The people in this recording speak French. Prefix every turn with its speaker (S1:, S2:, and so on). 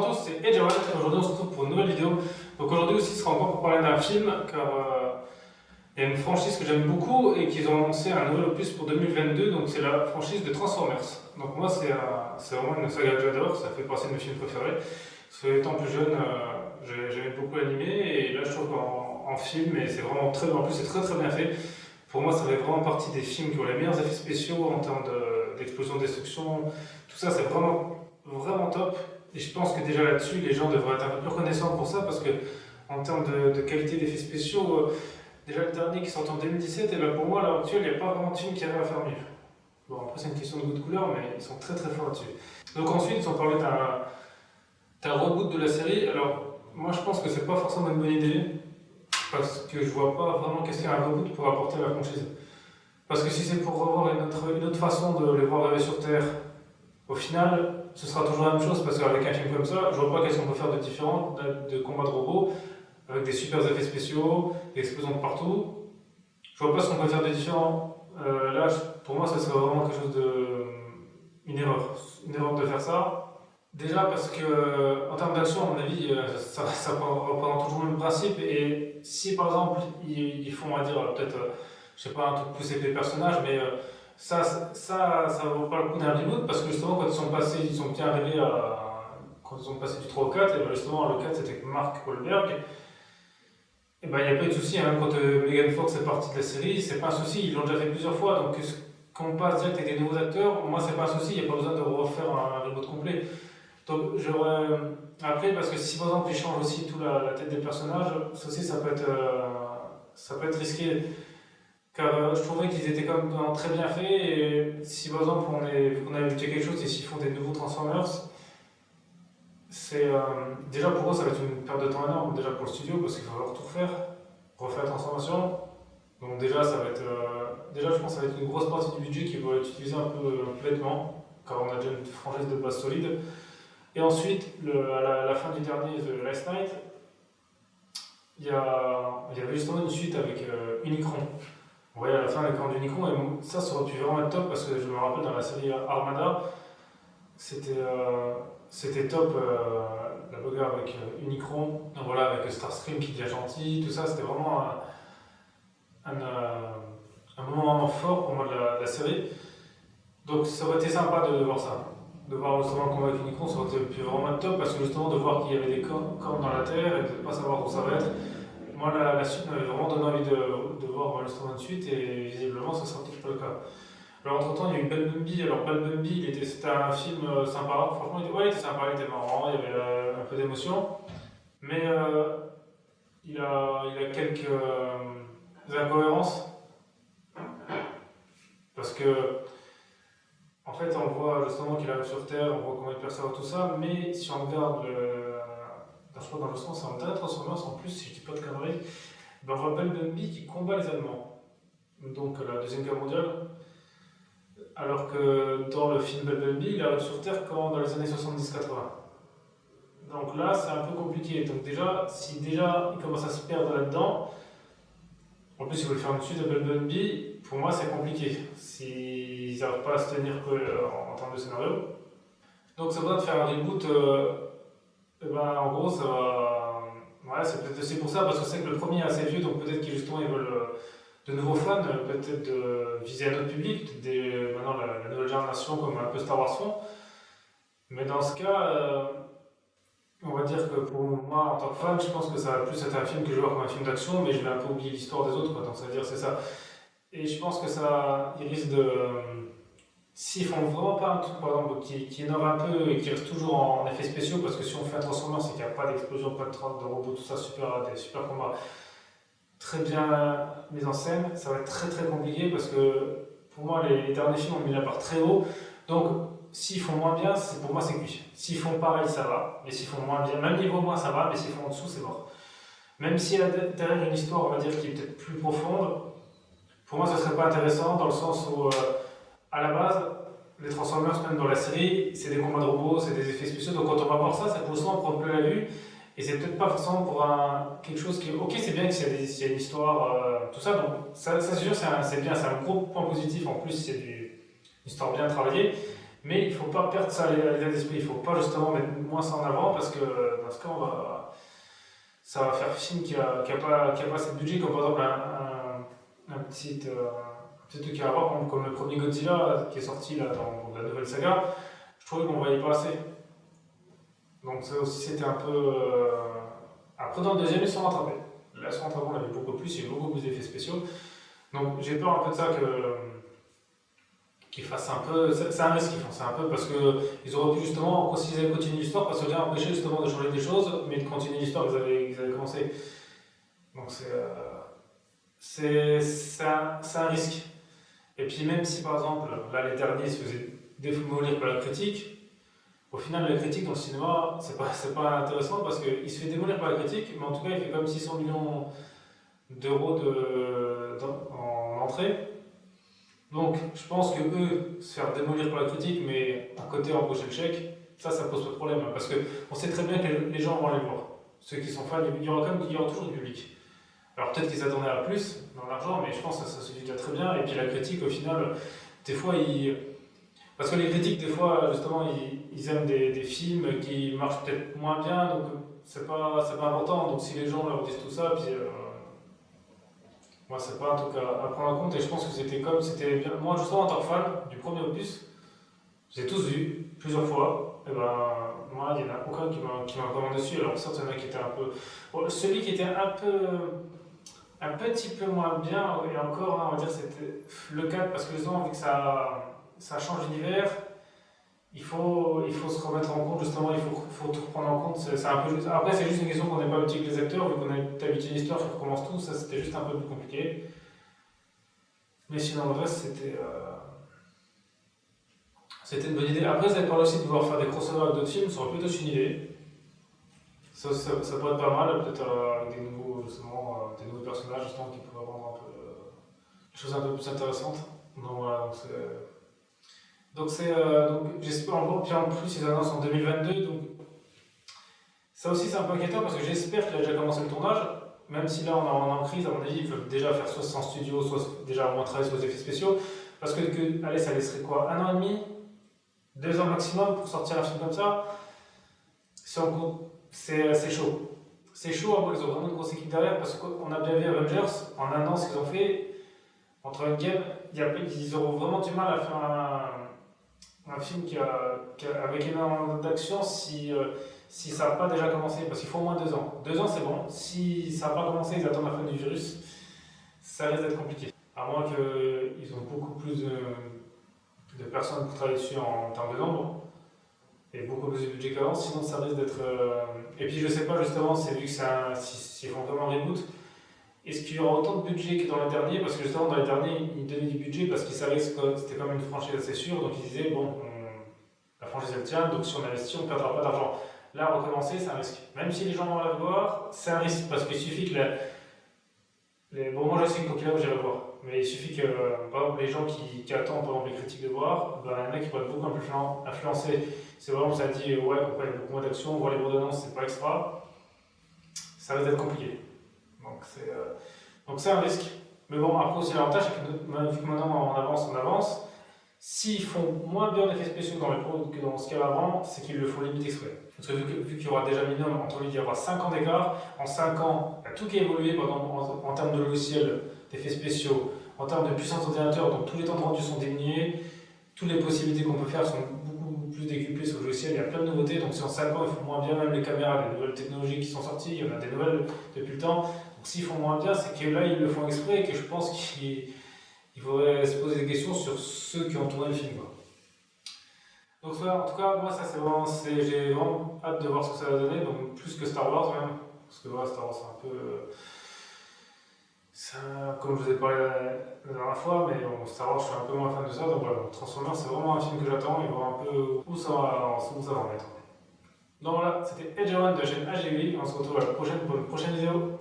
S1: à tous, c'est Edgewan et aujourd'hui on se retrouve pour une nouvelle vidéo. Donc aujourd'hui aussi ce sera encore pour parler d'un film car il y a une franchise que j'aime beaucoup et qu'ils ont annoncé un nouvel opus pour 2022, donc c'est la franchise de Transformers. Donc moi c'est vraiment une saga que j'adore, ça fait partie de mes films préférés. Parce que étant plus jeune, j'aimais beaucoup l'animé et là je trouve qu'en film, et c'est vraiment très, en plus c'est très bien fait. Pour moi ça fait vraiment partie des films qui ont les meilleurs effets spéciaux en termes d'explosion, de destruction, tout ça c'est vraiment top. Et je pense que déjà là-dessus, les gens devraient être un peu plus reconnaissants pour ça parce que en termes de qualité d'effets spéciaux, déjà le dernier qui sort en 2017, et ben pour moi à l'heure actuelle, il n'y a pas vraiment de film qui arrive à faire mieux. Bon, après c'est une question de goût de couleur, mais ils sont très forts là-dessus. Donc ensuite, ils ont parlé d'un reboot de la série. Alors moi je pense que c'est pas forcément une bonne idée parce que je vois pas vraiment qu'est-ce qu'un reboot pour apporter à la franchise. Parce que si c'est pour revoir une autre façon de les voir rêver sur Terre, au final, ce sera toujours la même chose parce qu'avec un film comme ça, je vois pas qu'est-ce qu'on peut faire de différent de combats de robots avec des super effets spéciaux, des explosions de partout. Je vois pas ce qu'on peut faire de différent. Là, pour moi, ce serait vraiment quelque chose une erreur de faire ça. Déjà parce que en termes d'action, à mon avis, ça représente toujours le même principe. Et si par exemple ils font, on va dire, peut-être, je sais pas, un truc plus épais personnage, mais ça vaut pas le coup d'un reboot parce que justement quand ils sont bien arrivés quand ils ont passé du 3 au 4, et ben justement le 4 c'était Mark Wahlberg, et ben il n'y a pas eu de souci, hein, quand Megan Fox est partie de la série, c'est pas un souci, ils l'ont déjà fait plusieurs fois, donc qu'on passe direct avec des nouveaux acteurs, moi c'est pas un souci, il n'y a pas besoin de refaire un reboot complet. Donc j'aurais. Après, parce que si par exemple ils changent aussi tout la tête des personnages, ça aussi ça peut être risqué. Car je trouvais qu'ils étaient quand même très bien faits. Et si par exemple vu qu'on avait buté quelque chose et s'ils font des nouveaux Transformers, c'est déjà pour eux ça va être une perte de temps énorme, déjà pour le studio parce qu'il va falloir tout refaire la transformation. Donc déjà ça va être déjà je pense que ça va être une grosse partie du budget qui va être utilisé un peu complètement, car on a déjà une franchise de base solide. Et ensuite, à la fin du dernier The Last Night, il y avait justement une suite avec Unicron. On voyait à la fin l'écran d'Unicron, et ça aurait pu vraiment être top parce que je me rappelle dans la série Armada, c'était top la bagarre avec Unicron, donc voilà, avec Starscream qui devient gentil, tout ça, c'était vraiment un moment vraiment fort pour moi de la série. Donc ça aurait été sympa de voir ça. De voir justement le combat avec Unicron, ça aurait pu vraiment être top parce que justement de voir qu'il y avait des corps dans la terre et de ne pas savoir où ça va être. Moi la suite m'avait vraiment donné envie de voir justement une suite et visiblement ça sera peut-être pas le cas. Alors entre temps il y a eu Bumblebee. Alors Bumblebee c'était un film sympa, franchement il était sympa, il était marrant, il y avait un peu d'émotion. Mais il a quelques incohérences parce que en fait, on voit justement qu'il arrive sur Terre, on voit comment il perçoit tout ça, mais si on regarde je crois dans le sens, c'est un dernier Transformers en plus, si je dis pas de conneries, ben on voit Bumblebee qui combat les Allemands, donc la Deuxième Guerre mondiale, alors que dans le film Bumblebee, il arrive sur Terre dans les années 70-80. Donc là, c'est un peu compliqué. Donc si déjà il commence à se perdre là-dedans, en plus, ils veulent faire une suite de Bumblebee, pour moi c'est compliqué. S'ils n'arrivent pas à se tenir en termes de scénario. Donc ça va de faire un reboot, et ben, en gros ça va. Ouais, c'est peut-être aussi pour ça, parce que c'est que le premier est assez vieux, donc peut-être qu'ils justement ils veulent de nouveaux fans, peut-être de viser un autre public, maintenant la nouvelle génération comme un peu Star Wars font. Mais dans ce cas, on va dire que pour moi, en tant que fan, je pense que ça va plus être un film que je vois comme un film d'action, mais je vais un peu oublier l'histoire des autres, quoi. Donc ça veut dire c'est ça. Et je pense que ils risquent de. S'ils font vraiment pas un truc, par exemple, qui innove un peu et qui reste toujours en effets spéciaux, parce que si on fait un Transformers, c'est qu'il n'y a pas d'explosion, pas de robots, tout ça, des super combats très bien mis en scène, ça va être très compliqué parce que pour moi, les derniers films ont mis la barre très haut. Donc, s'ils font moins bien, pour moi c'est cuit. S'ils font pareil, ça va, mais s'ils font moins bien, même niveau moins, ça va, mais s'ils font en dessous, c'est mort. Même s'il y a derrière une histoire, on va dire, qui est peut-être plus profonde, pour moi, ce serait pas intéressant dans le sens où, à la base, les Transformers, même dans la série, c'est des combats de robots, c'est des effets spéciaux, donc quand on va voir ça, c'est pour justement prendre plus la vue, et c'est peut-être pas forcément pour quelque chose qui. Ok, c'est bien qu'il y a une histoire, tout ça, donc ça c'est sûr, c'est bien, c'est un gros point positif, en plus, c'est une histoire bien travaillée. Mais il ne faut pas perdre ça à l'état d'esprit, il ne faut pas justement mettre moins ça en avant parce que dans ce cas, ça va faire film qui a pas assez de budget, comme par exemple un petit truc qui a à voir, comme le premier Godzilla qui est sorti là, dans la nouvelle saga. Je trouvais qu'on ne voyait pas assez. Donc ça aussi c'était un peu... Après dans le deuxième ils sont rattrapés. Là sur rattrapés on avait beaucoup plus, il y a eu beaucoup plus d'effets spéciaux. Donc j'ai peur un peu de ça qu'ils fassent un peu... C'est un risque qu'ils font, c'est un peu parce qu'ils auraient pu justement, s'ils avaient continué l'histoire, parce que bien empêché justement de changer des choses, mais de continuer l'histoire qu'ils avaient commencé. Donc c'est un risque. Et puis même si par exemple, là les derniers se faisaient démolir par la critique, au final la critique dans le cinéma, c'est pas intéressant parce qu'il se fait démolir par la critique, mais en tout cas il fait comme 600 millions d'euros en entrée. Donc je pense que eux, se faire démolir par la critique, mais à côté empocher le chèque, ça pose pas de problème. Parce qu'on sait très bien que les gens vont aller voir. Ceux qui sont fans, il y aura toujours du public. Alors peut-être qu'ils s'attendaient à plus dans l'argent, mais je pense que ça suffit déjà très bien. Et puis la critique, au final, des fois, parce que les critiques, des fois, justement, ils aiment des films qui marchent peut-être moins bien, donc c'est pas important. Donc si les gens leur disent tout ça, puis moi, c'est pas un truc à prendre en compte. Et je pense que c'était bien. Moi, justement, en tant que fan du premier opus, j'ai tous vu plusieurs fois. Et ben, moi, il n'y en a aucun qui m'a vraiment dessus. Alors certes, il y en a qui étaient un peu... Bon, celui qui était un petit peu moins bien, et encore, hein, on va dire, c'était le 4, parce que justement, vu que ça change d'univers, il faut se remettre en compte, justement, il faut tout prendre en compte. Après, c'est juste une question qu'on n'est pas habitué avec les acteurs, vu qu'on est habitué à l'histoire, il recommence tout, ça c'était juste un peu plus compliqué. Mais sinon, le reste, c'était une bonne idée. Après, vous avez parlé aussi de vouloir faire des crossovers avec d'autres films, ça aurait plutôt une idée. Ça pourrait être pas mal, peut-être avec des nouveaux personnages justement qui pourraient rendre un peu les choses un peu plus intéressantes. Donc voilà, donc j'espère encore, puis en plus ils annoncent en 2022, donc ça aussi c'est un peu inquiétant parce que j'espère qu'il a déjà commencé le tournage, même si là on est en crise, à mon avis ils peuvent déjà faire soit sans studio, soit déjà au moins travailler sur les effets spéciaux, parce que allez, ça laisserait quoi, 1 an et demi, 2 ans maximum pour sortir un film comme ça. Si on compte, c'est chaud. C'est chaud, après ils ont vraiment une grosse équipe derrière, parce qu'on a bien vu Avengers, en 1 an ce qu'ils ont fait, entre Endgame, ils auront vraiment du mal à faire un film avec énormément d'action si ça n'a pas déjà commencé, parce qu'il faut au moins 2 ans. 2 ans c'est bon, si ça n'a pas commencé, ils attendent la fin du virus, ça risque d'être compliqué. À moins qu'ils ont beaucoup plus de personnes pour travailler dessus en termes de nombre, et beaucoup plus de budget qu'avant, sinon ça risque d'être... Et puis je sais pas justement, c'est vu que s'ils font vraiment un reboot, est-ce qu'il y aura autant de budget que dans les derniers? Parce que justement dans les derniers, ils donnaient du budget parce qu'ils savaient que c'était quand même une franchise assez sûre, donc ils disaient bon, la franchise elle tient, donc si on investit, on ne perdra pas d'argent. Là, recommencer, c'est un risque. Même si les gens vont la voir, c'est un risque parce qu'il suffit que bon, moi je sais que quand il j'irai voir, mais il suffit que par exemple les gens qui attendent par exemple les critiques de voir, ben, il y en a qui pourraient être beaucoup influencés. C'est vraiment ça dit ouais, pourquoi il y a beaucoup moins d'action, on voit les bandes annonces, c'est pas extra. Ça risque d'être compliqué. Donc c'est un risque. Mais bon, après aussi l'avantage, c'est que vu que maintenant on avance, s'ils font moins bien d'effets spéciaux dans les pros que dans ce qu'il y avait avant, c'est qu'ils le font limite exprès. Parce que vu qu'il y aura déjà minimum, entre lui, il y aura 5 ans d'écart, en 5 ans, il y a tout qui a évolué en termes de logiciels, d'effets spéciaux, en termes de puissance d'ordinateur, donc tous les temps de rendu sont diminués, toutes les possibilités qu'on peut faire sont beaucoup plus décuplées sur le logiciel, il y a plein de nouveautés, donc si en 5 ans ils font moins bien, même les caméras, les nouvelles technologies qui sont sorties, il y en a des nouvelles depuis le temps, donc s'ils font moins bien, c'est que là ils le font exprès et que je pense qu'il faudrait se poser des questions sur ceux qui ont tourné le film, quoi. Donc voilà, en tout cas, moi ça c'est vraiment, j'ai vraiment hâte de voir ce que ça va donner, donc plus que Star Wars même, parce que voilà, Star Wars c'est un peu... comme je vous ai parlé la dernière fois, mais bon, Star Wars je suis un peu moins fan de ça, donc voilà, Transformers c'est vraiment un film que j'attends et voir un peu où ça va en être. Donc voilà, c'était Edge One de la chaîne AGV, on se retrouve à la prochaine pour une prochaine vidéo.